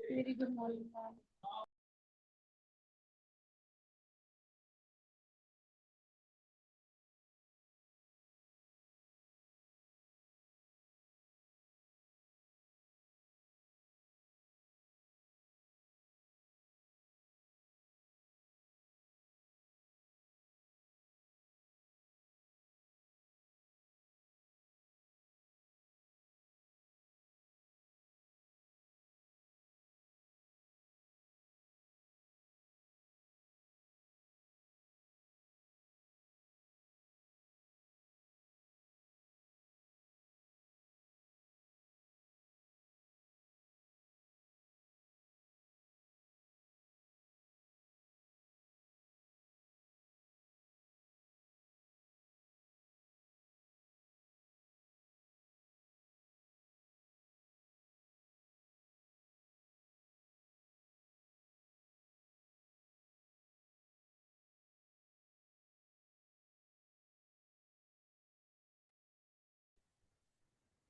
Very good morning, ma'am.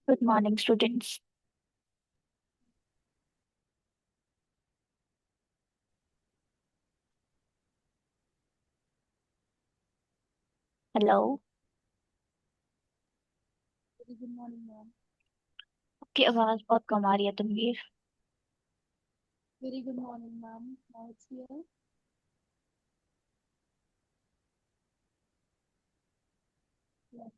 Good morning, students. Hello. Very good morning, ma'am. आपकी आवाज बहुत कम आ रही है Tanveer. Very good morning, ma'am. Now it's here. Yeah.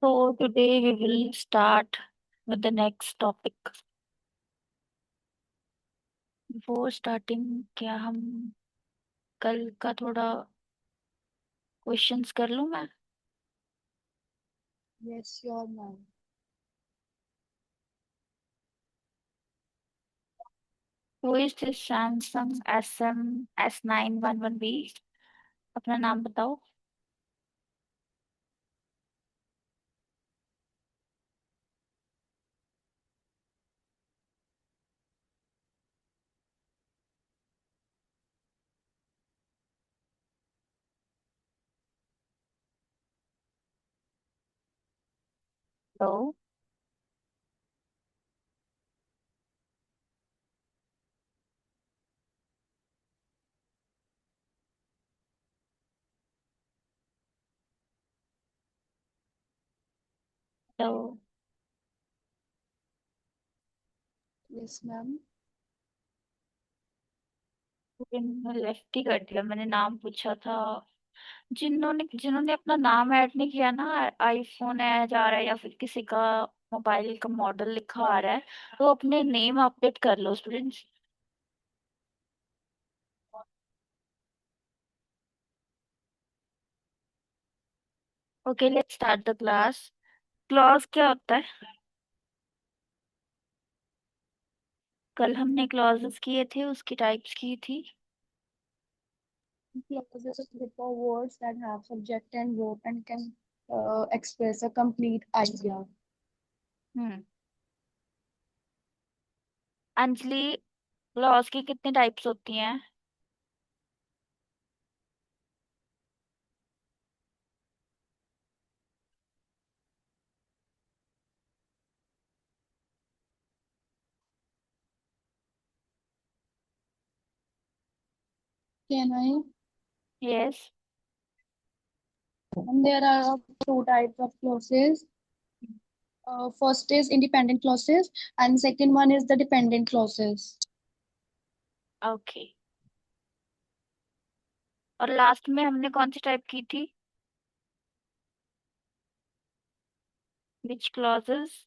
So today we will start with the next topic. Before starting, क्या हम कल का थोड़ा क्वेश्चंस कर लूं मैं? Yes, sure, ma'am. Who is this Samsung SM S911B? अपना नाम बताओ। तो तो Yes, ma'am. लेफ्ट ही कर दिया, मैंने नाम पूछा था। जिन्होंने जिन्होंने अपना नाम ऐड नहीं किया ना, आईफोन है जा रहा है या फिर किसी का मोबाइल का मॉडल लिखा आ रहा है, तो अपने नेम अपडेट कर लो students. Okay, let's start the class. Clause क्या होता है? कल हमने क्लॉजेस किए थे, उसकी टाइप्स की थी। Clauses are group of words that have subject and verb and can express a complete idea. Hmm. Anjali, clause की कितनी टाइप्स होती हैं? Can I? Yes. And there are two types of clauses. First is independent clauses, and second one is the dependent clauses. Okay. और last में हमने कौन सी type की थी? Which clauses?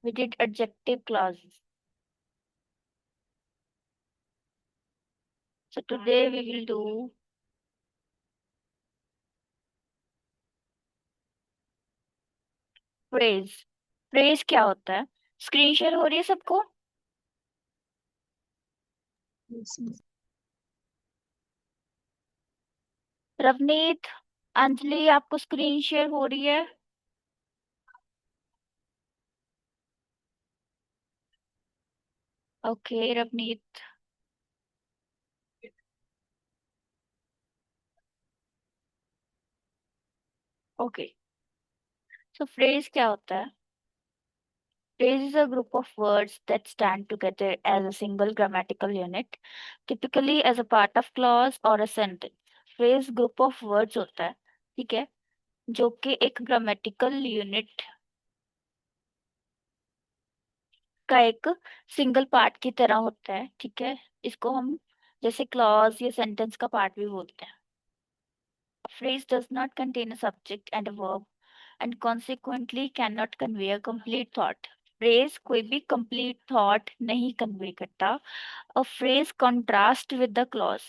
We did adjective clauses. So today we will do phrase, phrase क्या होता है? स्क्रीन शेयर हो रही है सबको? Yes. रवनीत, अंजलि, आपको स्क्रीन शेयर हो रही है? ओके रवनीत। ओके, सो फ्रेज क्या होता है? Phrase is a group of words that stand together as a single grammatical unit, typically as a part of clause or a sentence. Phrase group of words होता है, ठीक है, जो कि एक ग्रामेटिकल यूनिट का एक सिंगल पार्ट की तरह होता है, ठीक है। इसको हम जैसे क्लॉज या सेंटेंस का पार्ट भी बोलते हैं। A phrase does not contain a subject and a verb and consequently cannot convey a complete thought. Phrase कोई भी complete thought नहीं convey करता। A phrase contrast with the clause.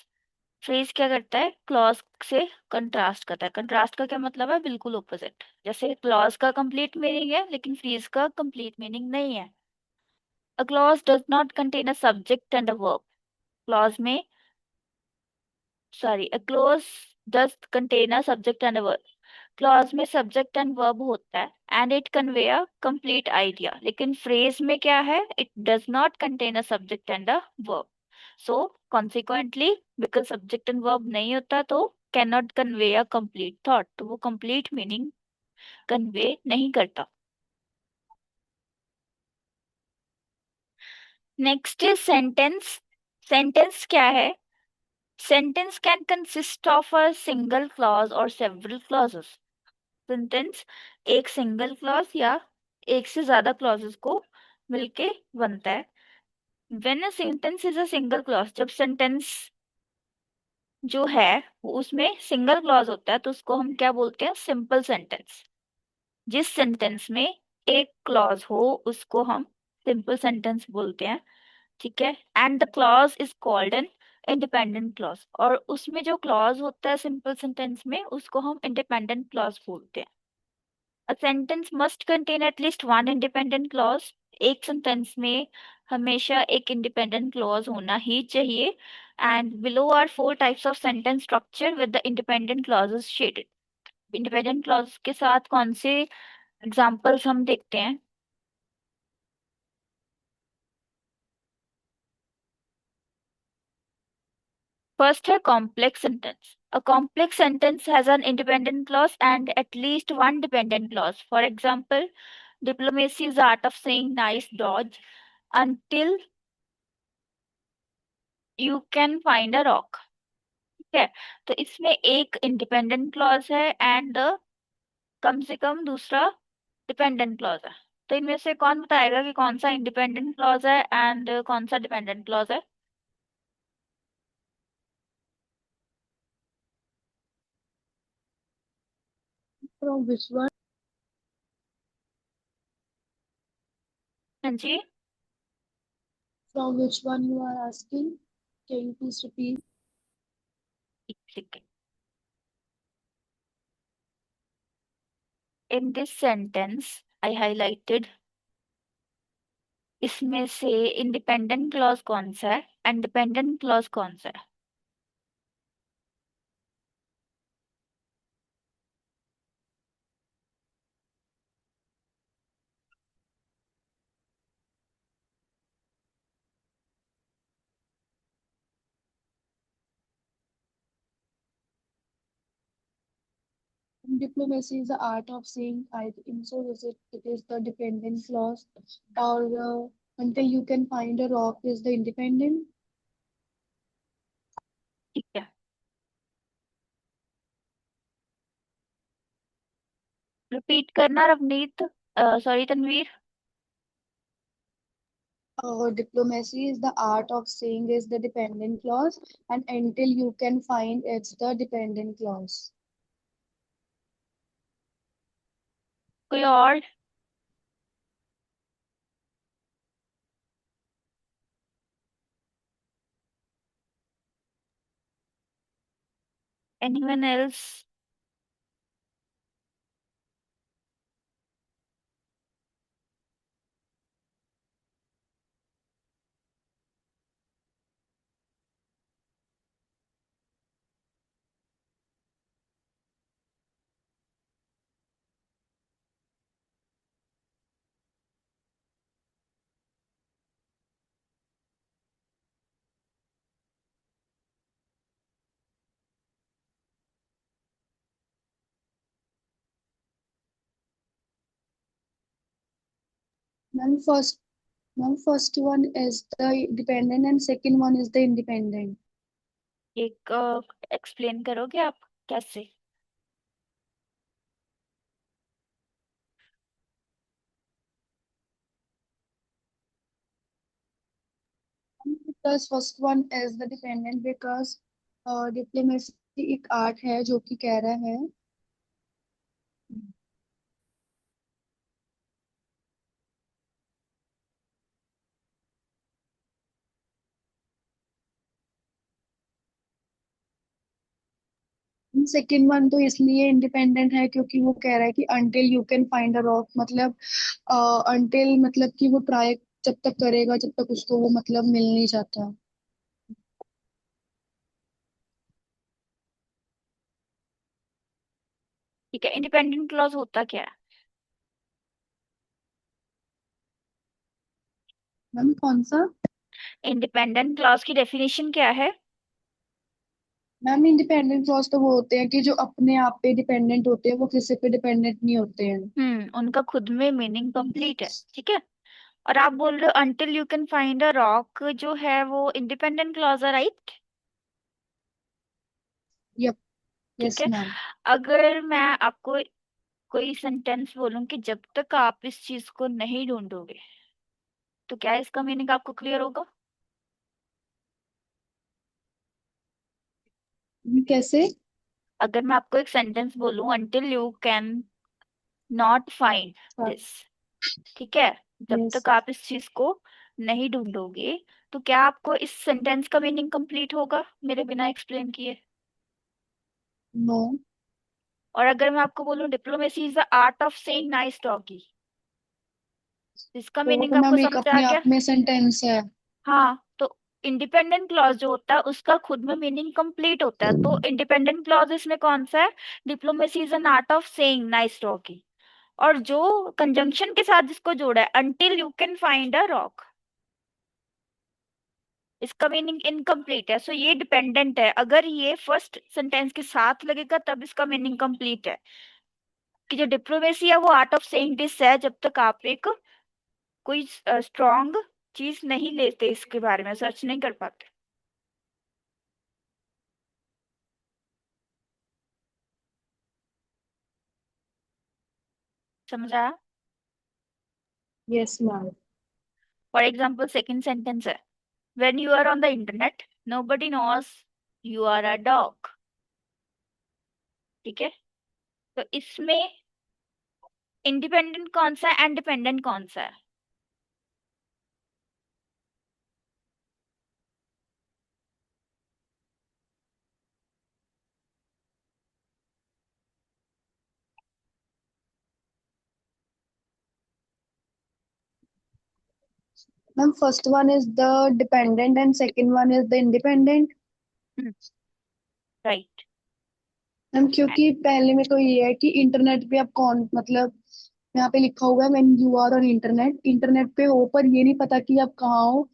Phrase क्या करता है? क्लॉज से कंट्रास्ट करता है। कंट्रास्ट का क्या मतलब है? बिल्कुल ऑपोजिट। जैसे क्लॉज का कंप्लीट मीनिंग है लेकिन फ्रेज का कंप्लीट मीनिंग नहीं है। A clause does not contain a subject and a verb. Clause में, sorry, a clause does contain a subject and a verb. Clause में सब्जेक्ट एंड वर्ब होता है and it convey a complete idea. लेकिन phrase में क्या है? It does not contain a subject and a verb. So consequently, because subject and verb नहीं होता तो can not convey a complete thought, तो वो कंप्लीट मीनिंग कन्वे नहीं करता। Next is sentence. सेंटेंस क्या है? Sentence can consist of a single clause और सेवरल क्लॉजेस। सेंटेंस एक सिंगल क्लॉज या एक से ज्यादा क्लॉजेस को मिलके बनता है। When a sentence is a single clause, जब सेंटेंस जो है वो उसमें सिंगल क्लॉज होता है तो उसको हम क्या बोलते हैं? Simple sentence. जिस सेंटेंस में एक क्लॉज हो उसको हम सिंपल सेंटेंस बोलते हैं, ठीक है। And the clause is called an independent clause, और उसमें जो क्लॉज होता है सिंपल सेंटेंस में उसको हम इंडिपेंडेंट क्लॉज बोलते हैं। A sentence must contain at least one independent clause. एक सेंटेंस में हमेशा एक इंडिपेंडेंट क्लॉज होना ही चाहिए। And below are four types of sentence structure with the independent clauses shaded. Independent clause के साथ कौन से एग्जांपल्स हम देखते हैं? फर्स्ट है complex sentence. A complex sentence has an independent clause and at least one dependent clause. For example, diplomacy is the art of saying nice dodge until you can find a rock। ठीक है, तो इसमें एक independent clause है and come से कम दूसरा dependent clause है। तो इनमें से कौन बताएगा कि कौन सा इंडिपेंडेंट क्लॉज है एंड कौन सा डिपेंडेंट क्लॉज है? From which one? हाँ जी, From which one you are asking? Can you please repeat? ठीक है। In this sentence I highlighted, इसमें से इंडिपेंडेंट क्लॉज कौन सा है एंड डिपेंडेंट क्लॉज कौन सा है? Diplomacy is the art of saying I think so. It is the dependent clause, or until you can find a rock is the independent. ठीक है, रिपीट करना Ravneet, sorry Tanveer. Diplomacy is the art of saying is the dependent clause, and until you can find it's the dependent clause. कोई और? Anyone else? Ma'am first one is the dependent and second one is the independent. एक explain करोगे आप कैसे? Because first one is the dependent because diplomacy एक art है जो कि कह रहा है सेकेंड वन तो इसलिए इंडिपेंडेंट है क्योंकि वो कह रहा है कि until you can find a rock मतलब until मतलब कि वो ट्राई जब तक करेगा जब तक उसको वो मतलब मिल नहीं जाता. ठीक है, इंडिपेंडेंट क्लॉज होता क्या है? मैम कौन सा? इंडिपेंडेंट क्लॉज की डेफिनेशन क्या है? मैम इंडिपेंडेंट क्लॉज तो वो होते हैं कि जो अपने आप पे डिपेंडेंट होते हैं वो किसी पे डिपेंडेंट नहीं होते हैं. उनका खुद में मीनिंग कंप्लीट है, ठीक है। और आप बोल रहे हो until you can find a rock जो है वो इंडिपेंडेंट क्लॉज है, राइट? यप. ठीक यस है। मैम. अगर मैं आपको कोई सेंटेंस बोलूं कि जब तक आप इस चीज को नहीं ढूंढोगे, तो क्या इसका मीनिंग आपको क्लियर होगा? कैसे? अगर मैं आपको एक सेंटेंस बोलूं until you can not find this, ठीक है, जब यस. तक आप इस चीज को नहीं ढूंढोगे, तो क्या आपको इस सेंटेंस का मीनिंग कंप्लीट होगा मेरे बिना एक्सप्लेन किए? नो. और अगर मैं आपको बोलूं diplomacy is the art of saying nice doggy, इसका तो वो मीनिंग तो आपको मैम एक समझ आ अपने गया? आप में सेंटेंस है. हाँ, तो इंडिपेंडेंट क्लॉज जो होता है उसका खुद में मीनिंग कंप्लीट होता है, तो इंडिपेंडेंट क्लॉज इसमें कौन सा है? Diplomacy is an art of saying nice doggy. और जो कंजंक्शन के साथ जिसको जोड़ा है until you can find a rock, इसका मीनिंग इनकम्प्लीट है, सो ये डिपेंडेंट है। अगर ये फर्स्ट सेंटेंस के साथ लगेगा तब इसका मीनिंग कंप्लीट है, कि जो डिप्लोमेसी है वो आर्ट ऑफ सेइंग दिस है, जब तक आप एक कोई स्ट्रॉन्ग चीज नहीं लेते, इसके बारे में सर्च नहीं कर पाते। समझा? Yes ma'am. For example second sentence है when you are on the internet nobody knows you are a dog, ठीक है। तो इसमें इंडिपेंडेंट कौन सा है एंड डिपेंडेंट कौन सा है? Ma'am first one is the dependent and second one is the independent. Right. Ma'am क्योंकि पहले में तो ये है कि इंटरनेट पे आप कौन मतलब यहाँ पे लिखा हुआ है when you are on internet internet पे हो पर ये नहीं पता कि आप कहाँ हो.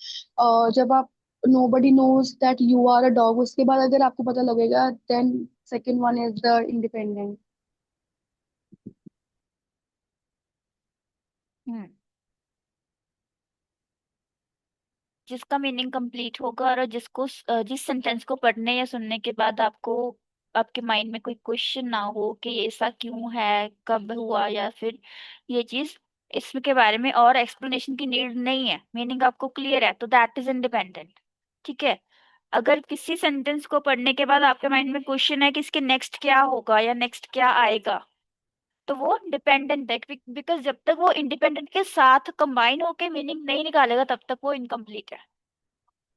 जब आप nobody knows that you are a dog उसके बाद अगर आपको पता लगेगा then second one is the independent. हम्म जिसका मीनिंग कंप्लीट होगा और जिसको जिस सेंटेंस को पढ़ने या सुनने के बाद आपको आपके माइंड में कोई क्वेश्चन ना हो कि ये ऐसा क्यों है, कब हुआ, या फिर ये चीज इसके बारे में और एक्सप्लेनेशन की नीड नहीं है, मीनिंग आपको क्लियर है, तो दैट इज इंडिपेंडेंट, ठीक है। अगर किसी सेंटेंस को पढ़ने के बाद आपके माइंड में क्वेश्चन है कि इसके नेक्स्ट क्या होगा या नेक्स्ट क्या आएगा, तो वो डिपेंडेंट है, बिकॉज जब तक वो इंडिपेंडेंट के साथ कंबाइन होके मीनिंग नहीं निकालेगा तब तक वो इनकम्प्लीट है।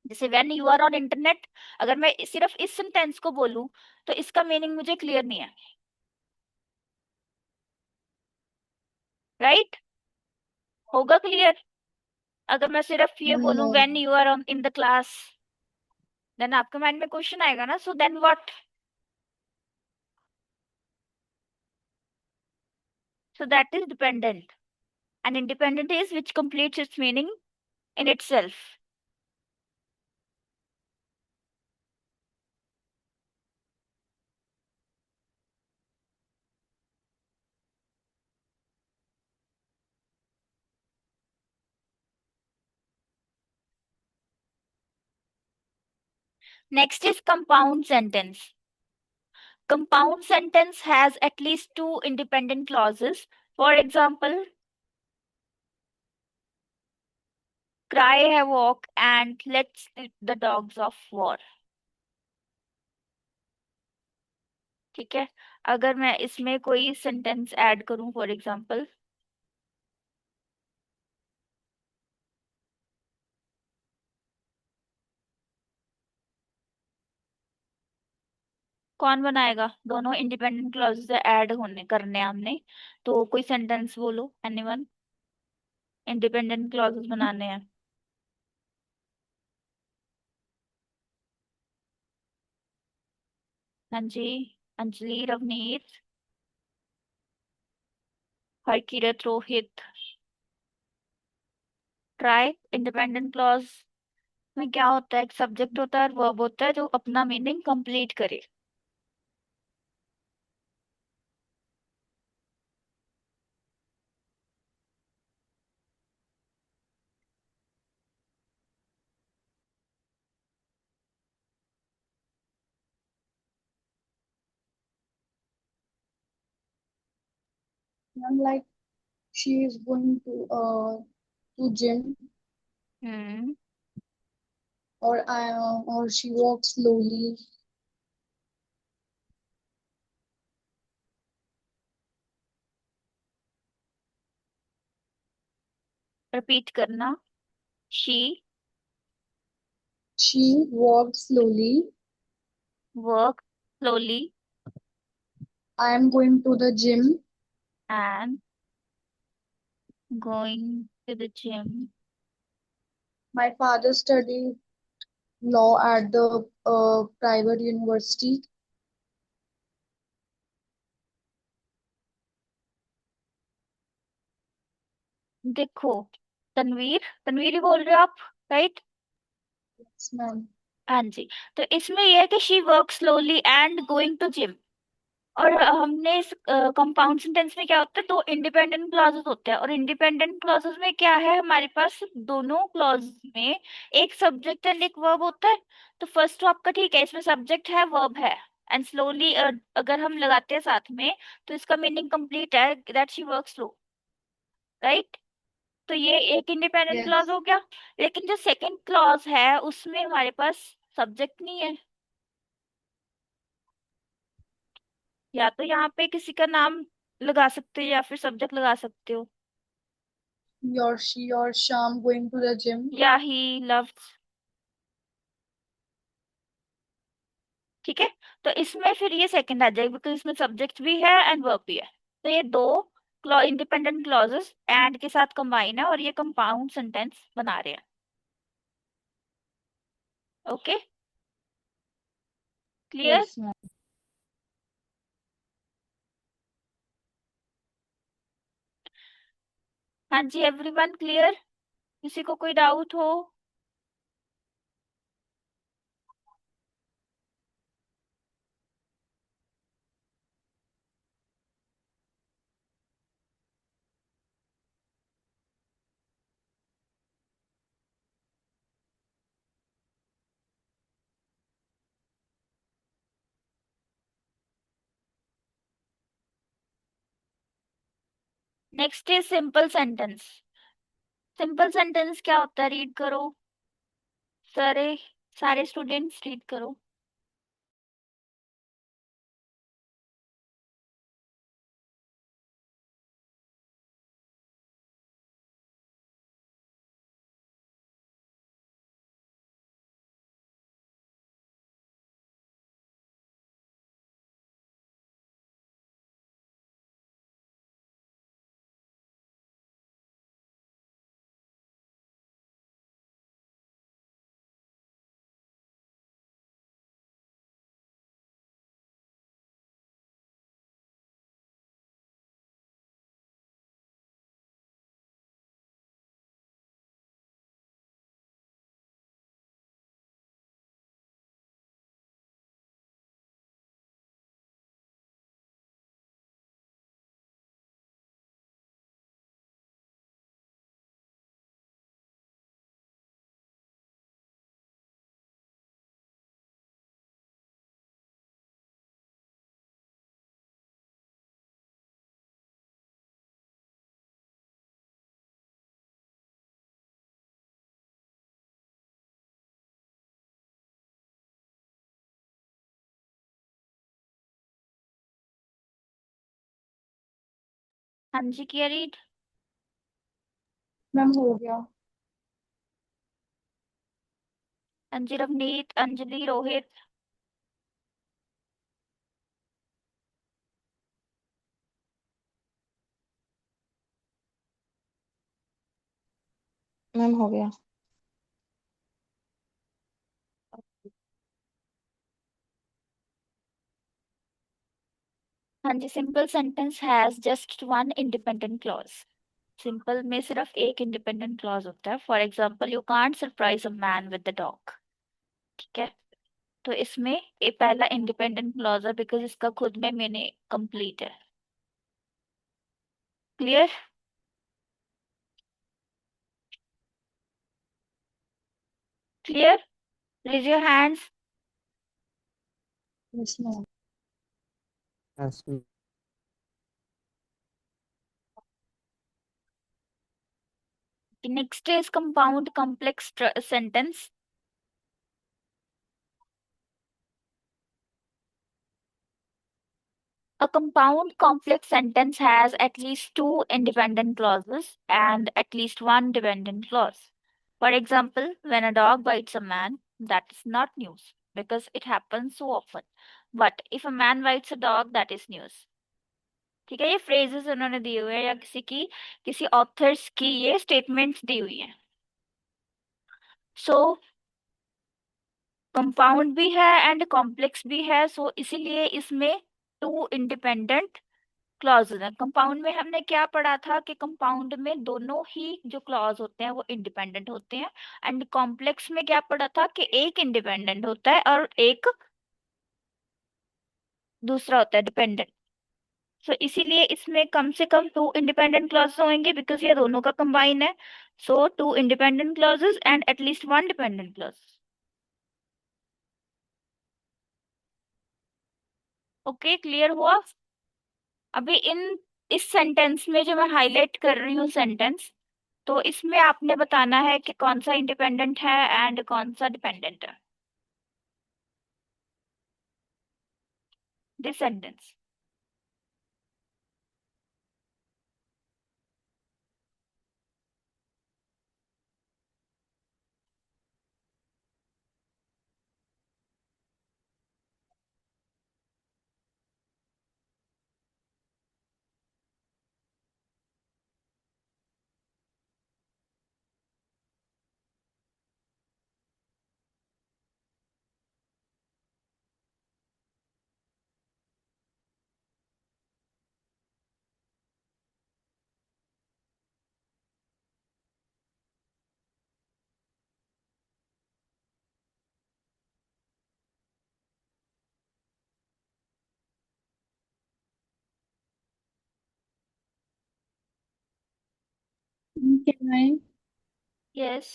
जैसे when you are on internet, अगर मैं सिर्फ इस सेंटेंस को बोलूं तो इसका मीनिंग मुझे क्लियर नहीं है, राइट? होगा क्लियर? अगर मैं सिर्फ ये बोलूं no. When you are on in the class, then आपके माइंड में क्वेश्चन आएगा ना, so then what? So that is dependent, and independent is which completes its meaning in itself. Next is compound sentence. Compound sentence has at least two independent clauses. For example, cry havoc and let's the dogs of war. ठीक है, अगर मैं इसमें कोई sentence add करूं, for example, कौन बनाएगा? दोनों इंडिपेंडेंट क्लॉजेस ऐड होने करने हैं हमने, तो कोई सेंटेंस बोलो, एनीवन। इंडिपेंडेंट क्लॉजेस बनाने हैं। हाँ जी, Anjali, Ravneet, Harkirat, Rohit. Try. Independent clause में क्या होता है? एक सब्जेक्ट होता है और वर्ब होता है जो अपना मीनिंग कंप्लीट करे। I'm like she is going to gym, hmm. or she walks slowly. Repeat करना। She She walks slowly. Work slowly I am going to the gym. And going to the gym. My father studied law at the private university. देखो, तनवीर, तनवीर ही बोल रहे हो आप, right? Yes, ma'am. हाँ जी। तो इसमें यह है कि she work slowly and going to gym. और हमने इस कंपाउंड सेंटेंस में क्या होता है, दो इंडिपेंडेंट क्लॉजेस होते हैं, और इंडिपेंडेंट क्लॉजेस में क्या है हमारे पास, दोनों क्लॉज में एक सब्जेक्ट एंड एक वर्ब होता है। तो फर्स्ट तो आपका ठीक है, इसमें सब्जेक्ट है, वर्ब है, एंड स्लोली अगर हम लगाते हैं साथ में, तो इसका मीनिंग कंप्लीट है, that she work slow, right? तो ये एक इंडिपेंडेंट क्लॉज Yes. हो गया। लेकिन जो सेकंड क्लॉज है उसमें हमारे पास सब्जेक्ट नहीं है। या तो यहाँ पे किसी का नाम लगा सकते हो या फिर सब्जेक्ट लगा सकते हो। He or she or Sham going to the gym. या ही लव्स। ठीक है, तो इसमें फिर ये सेकंड आ जाएगा बिकॉज इसमें सब्जेक्ट भी है एंड वर्ब भी है। तो ये दो इंडिपेंडेंट क्लॉजेस एंड के साथ कंबाइन है और ये कंपाउंड सेंटेंस बना रहे हैं। Okay, clear? Yes, ma'am. हाँ जी, एवरीवन क्लियर? किसी को कोई डाउट हो? Next is simple sentence. Simple sentence क्या होता है, रीड करो सारे, सारे स्टूडेंट्स रीड करो। हाँ जी, किया रीड। मैम हो गया। हाँ जी, रवनीत, अंजलि, रोहित। मैम हो गया। हाँ जी, simple sentence has just one independent clause. Simple में सिर्फ एक इंडिपेंडेंट क्लॉज होता है। For example, you can't surprise a man with the dog. ठीक है, तो इसमें ये पहला इंडिपेंडेंट क्लॉज है बिकॉज इसका खुद में मैंने कंप्लीट है। Clear? Clear? Raise your hands. Yes ma'am. Yes, next is compound complex sentence. A compound complex sentence has at least two independent clauses and at least one dependent clause. For example, when a dog bites a man, that is not news because it happens so often. But if a man bites a dog, that is news. ठीक है, ये phrases उन्होंने दिए हुए हैं या किसी authors की ये statements दी हुई हैं। So कंपाउंड भी है एंड कॉम्प्लेक्स भी है, सो इसीलिए इसमें टू इंडिपेंडेंट क्लॉजेज हैं। कंपाउंड में हमने क्या पढ़ा था कि कंपाउंड में दोनों ही जो क्लॉज होते हैं वो इंडिपेंडेंट होते हैं। एंड कॉम्प्लेक्स में क्या पढ़ा था कि एक इंडिपेंडेंट होता है और एक दूसरा होता है डिपेंडेंट। सो इसीलिए इसमें कम से कम टू इंडिपेंडेंट क्लॉजेज होंगे बिकॉज ये दोनों का कंबाइन है। So two independent clauses and at least one dependent clause. Okay, clear हुआ? अभी इस सेंटेंस में जो मैं हाईलाइट कर रही हूँ सेंटेंस, तो इसमें आपने बताना है कि कौन सा इंडिपेंडेंट है एंड कौन सा डिपेंडेंट है। This sentence. Can I? Yes.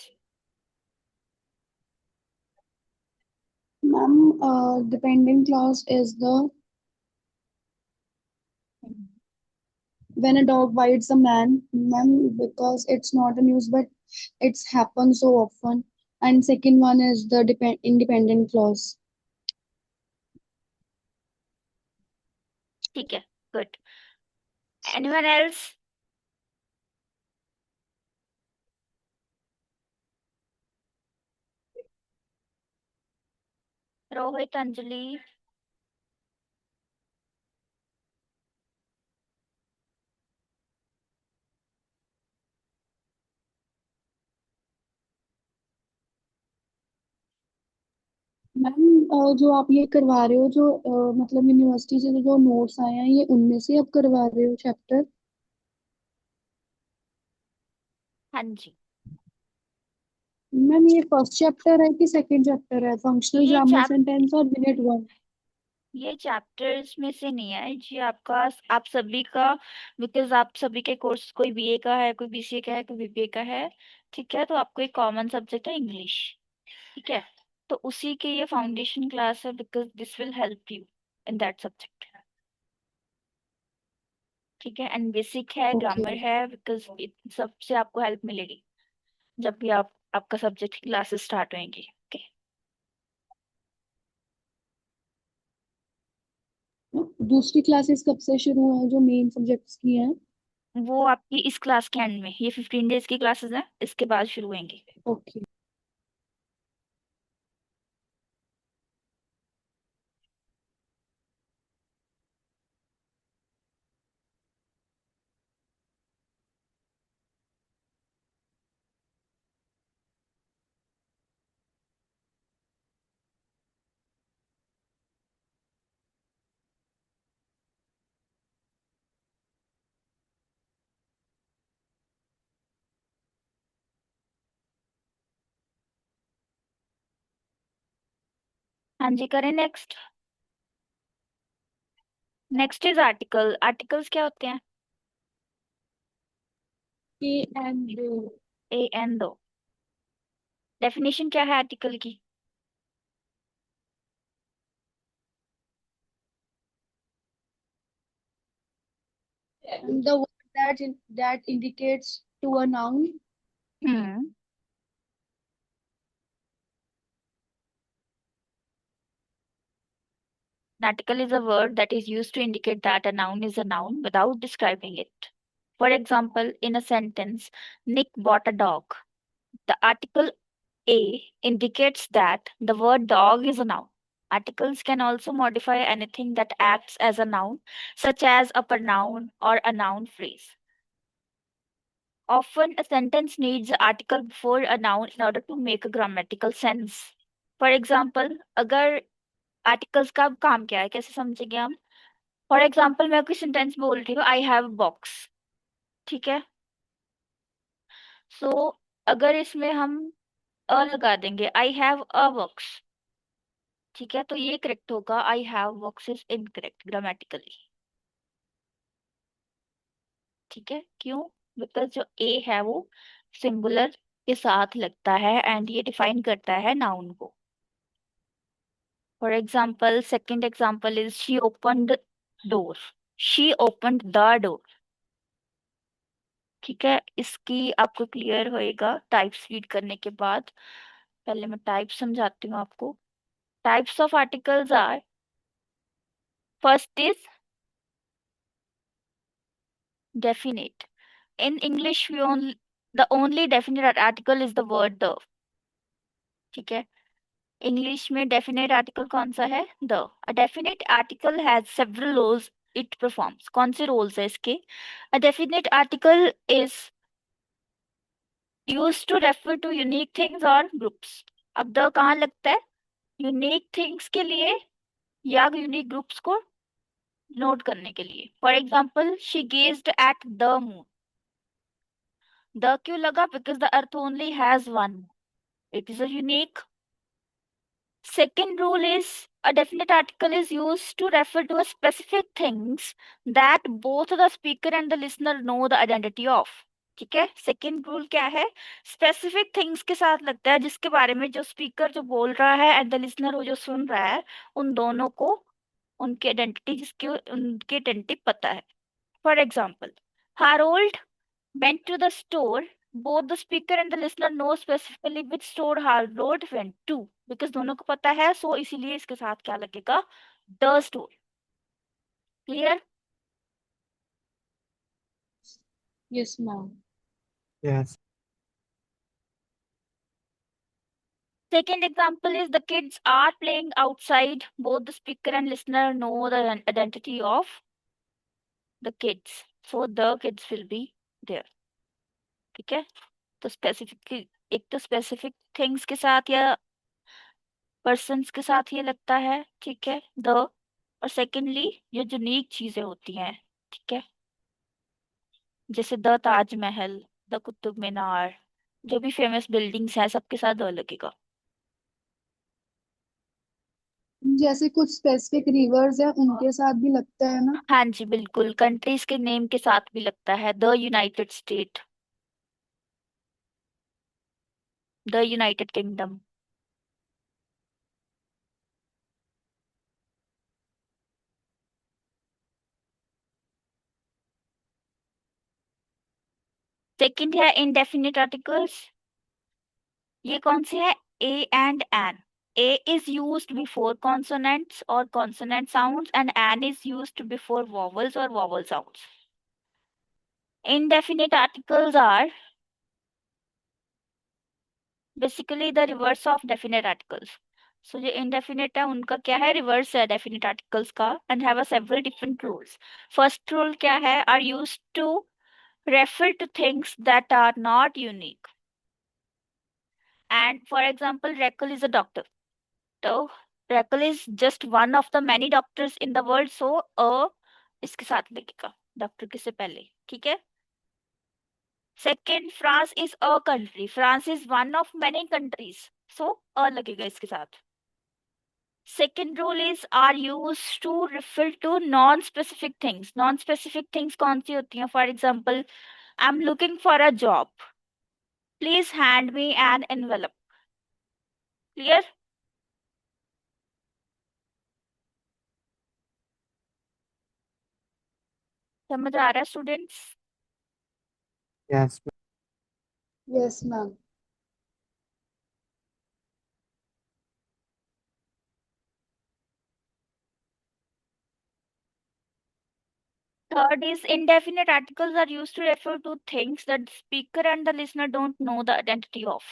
Ma'am, dependent clause is the when a dog bites a man, ma'am, because it's not a news, but it's happened so often. And second one is the independent clause. ठीक है, good. Anyone else? Rohit, Anjali. Ma'am, जो आप ये करवा रहे हो, जो मतलब यूनिवर्सिटी से जो नोट्स आए हैं, ये उनमें से आप करवा रहे हो चैप्टर? हाँ जी। मैम, ये फर्स्ट चैप्टर है कि सेकंड चैप्टर है? फंक्शनल ये ग्रामर चैप सेंटेंस और यूनिट वन? ये चैप्टर्स में से नहीं है जी, आपका आप सभी का, बिकॉज आप सभी के कोर्स, कोई बीए का है, कोई बीसीए का है, कोई बीबीए का है। ठीक है, तो आपको एक कॉमन सब्जेक्ट है इंग्लिश। ठीक है, तो उसी के ये फाउंडेशन क्लास है because this will help you in that subject. ठीक है, एंड बेसिक है, ओके। ग्रामर है, बिकॉज सबसे आपको हेल्प मिलेगी जब भी आपका सब्जेक्ट की क्लासेस स्टार्ट होंगी। ओके। दूसरी क्लासेस कब से शुरू है जो मेन सब्जेक्ट्स की हैं? वो आपकी इस क्लास के एंड में, ये 15 डेज की क्लासेस हैं, इसके बाद शुरू होंगी। ओके। हाँ जी, करें next. Next is article. Articles क्या होते हैं? ए एंड ए एन दो। डेफिनेशन क्या है आर्टिकल की? the word that indicates to a noun. Hmm An article is a word that is used to indicate that a noun is a noun without describing it. For example, in a sentence, Nick bought a dog. The article a indicates that the word dog is a noun. Articles can also modify anything that acts as a noun, such as a pronoun or a noun phrase. Often, a sentence needs an article before a noun in order to make a grammatical sense. For example, अगर articles का काम क्या है, कैसे समझेंगे हम? For example, मैं कोई सेंटेंस बोल रही हूँ, आई हैव बॉक्स, ठीक है? सो अगर इसमें हम अ लगा देंगे, आई हैव अ बॉक्स, ठीक है, तो ये करेक्ट होगा। I have box is incorrect grammatically, ठीक है? क्यों? बिकॉज जो ए है वो सिंगुलर के साथ लगता है एंड ये डिफाइन करता है नाउन को। For example, second example is she opened door. She opened the door, ठीक है? इसकी आपको क्लियर होएगा टाइप्स रीड करने के बाद। पहले मैं टाइप समझाती हूँ आपको। Types of articles are, first is definite. In English, the only definite article is the word the, ठीक है? इंग्लिश में डेफिनेट आर्टिकल कौन सा है? The. A definite article has several roles it performs. कौन से रोल्स है इसके? A definite article is used to refer to unique things और ग्रुप्स। अब द कहाँ लगता है? यूनिक थिंग्स के लिए या यूनिक ग्रुप्स को नोट करने के लिए। For example, she gazed at the moon. The क्यों लगा? Because the earth only has one, it is a unique. Second rule is a definite article is used to refer to a specific things that both the speaker and the listener know the identity of, ठीक है? Second rule क्या है? Specific things के साथ लगता है जिसके बारे में जो स्पीकर जो बोल रहा है एंड द लिसनर वो जो सुन रहा है, उन दोनों को उनकी आइडेंटिटी, जिसकी उनकी आइडेंटिटी पता है। For example, Harold went to the store. Both the speaker and the listener know specifically which store Harold went to. Because दोनों को पता है, so इसीलिए इसके साथ क्या लगेगा? The store. Clear? Yes, ma'am. Yes. Second example is the kids are playing outside. Both the speaker and listener know the identity of the kids. So the kids will be there. ठीक है? तो specific, एक तो specific things के साथ या persons के साथ ये लगता है, ठीक है? द। और सेकेंडली जो यूनिक चीजें होती हैं, ठीक है, जैसे द ताजमहल, द कुतुब मीनार, जो भी फेमस बिल्डिंग्स हैं सबके साथ द लगेगा। जैसे कुछ स्पेसिफिक रिवर्स है उनके साथ भी लगता है ना? हाँ जी बिल्कुल, कंट्रीज के नेम के साथ भी लगता है। The United State, the United Kingdom. Second है इनडेफिनिट आर्टिकल्स। ये कौन से है? A and an. A is used before consonants or consonant sounds and an is used before vowels or vowel sounds. Indefinite articles are basically the reverse of definite articles. So जो indefinite है उनका क्या है, reverse है definite articles का, and have a several different rules. First rule क्या है, are used to refer to things that are not unique. And for example, Rakel is a doctor. So Rakel is just one of the many doctors in the world. So a इसके साथ लगेगा doctor के से पहले, ठीक है. Second, France is a country. France is one of many countries. So a लगेगा इसके साथ. Second rule is are used to refer to non-specific things. Non-specific things कौन सी होती हैं? For example, I'm looking for a job. Please hand me an envelope. Clear? समझ आ रहा है students? Yes. Yes ma'am. Third is indefinite articles are used to refer to things that the speaker and the listener don't know the identity of.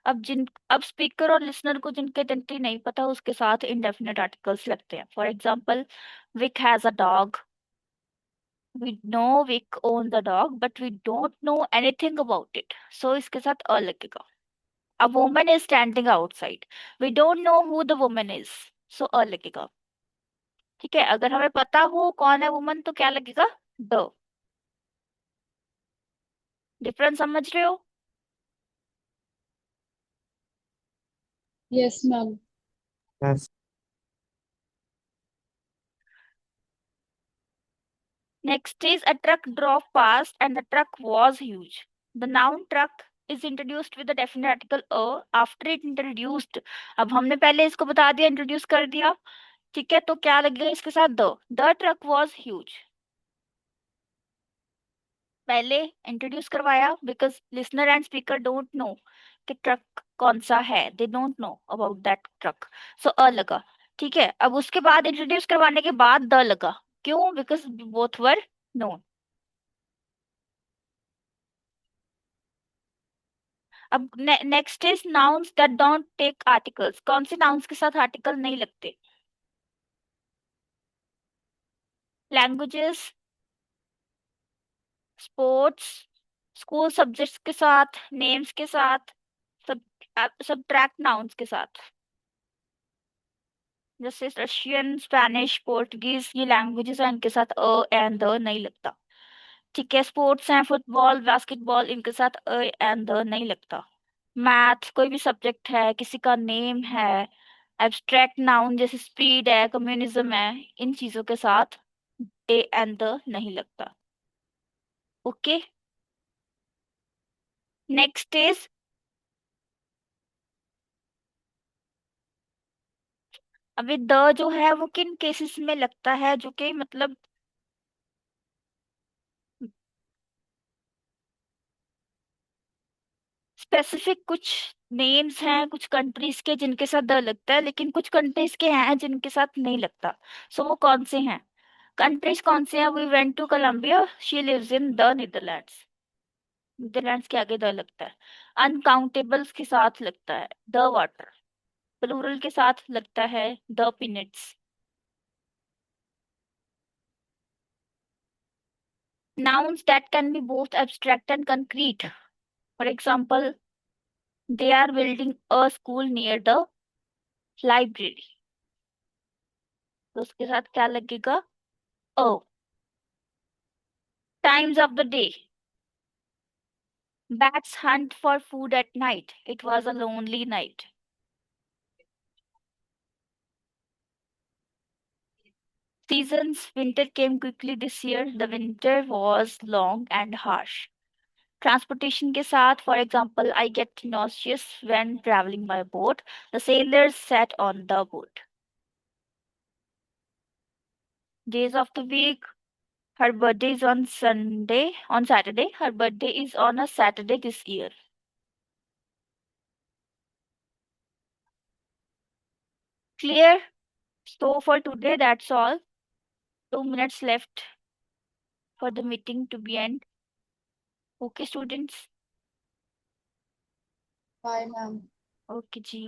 अब speaker और listener को जिनकी identity नहीं पता उसके साथ indefinite articles लगते हैं. For example, Vic has a dog. We know Vic owns the dog, but we don't know anything about it. So इसके साथ अ लगेगा. A woman is standing outside. We don't know who the woman is. So अ लगेगा. ठीक है, अगर हमें पता हो कौन है वुमन तो क्या लगेगा, द. डिफरेंस समझ रहे हो? Yes ma'am. Yes. Next is a truck drove past and the truck was huge. The noun truck is introduced with the definite article a. After it introduced, अब हमने पहले इसको बता दिया, इंट्रोड्यूस कर दिया, ठीक है, तो क्या लगेगा इसके साथ, द ट्रक वॉज ह्यूज. पहले इंट्रोड्यूस करवाया because listener and speaker don't know कि ट्रक कौन सा है, they don't know about that truck. So a लगा, ठीक है. अब उसके बाद इंट्रोड्यूस करवाने के बाद द लगा. क्यों? Because both were known. अब next is nouns that don't take articles. कौन से नाउन्स के साथ आर्टिकल नहीं लगते? लैंग्वेजेस, स्पोर्ट्स, स्कूल सब्जेक्ट्स के साथ, नेम्स के साथ, सब सब्ट्रैक्ट नाउन्स के साथ. जैसे रशियन, स्पेनिश, पोर्टुगीज, ये लैंग्वेजेस हैं, इनके साथ अ एंड द नहीं लगता. ठीक है. स्पोर्ट्स हैं, फुटबॉल, बास्केटबॉल, इनके साथ अ एंड द नहीं लगता. मैथ कोई भी सब्जेक्ट है, किसी का नेम है, एब्स्ट्रैक्ट नाउन जैसे स्पीड है, कम्युनिज्म है, इन चीजों के साथ ए एंड द नहीं लगता. ओके. नेक्स्ट इज अभी द जो है वो किन केसेस में लगता है, जो कि मतलब स्पेसिफिक कुछ नेम्स हैं कुछ कंट्रीज के जिनके साथ द लगता है, लेकिन कुछ कंट्रीज के हैं जिनके साथ नहीं लगता. सो वो कौन से हैं? कंट्रीज कौन से हैं? We went to Colombia, she lives in the Netherlands. Netherlands के आगे द लगता है. अनकाउंटेबल्स के साथ लगता है द वाटर. प्लूरल के साथ लगता है the peanuts. Nouns that can be both abstract and concrete. For example, they are building a school near the library. तो उसके साथ क्या लगेगा? ओ. Times of the day. Bats hunt for food at night. It was a lonely night. Seasons. Winter came quickly this year. The winter was long and harsh. Transportation के साथ, for example, I get nauseous when traveling by boat. The sailors sat on the boat. Days of the week. Her birthday is on Saturday. Her birthday is on a Saturday this year. Clear? So for today, that's all. 2 minutes left for the meeting to be end. Okay, students. Bye ma'am. Okay, ji.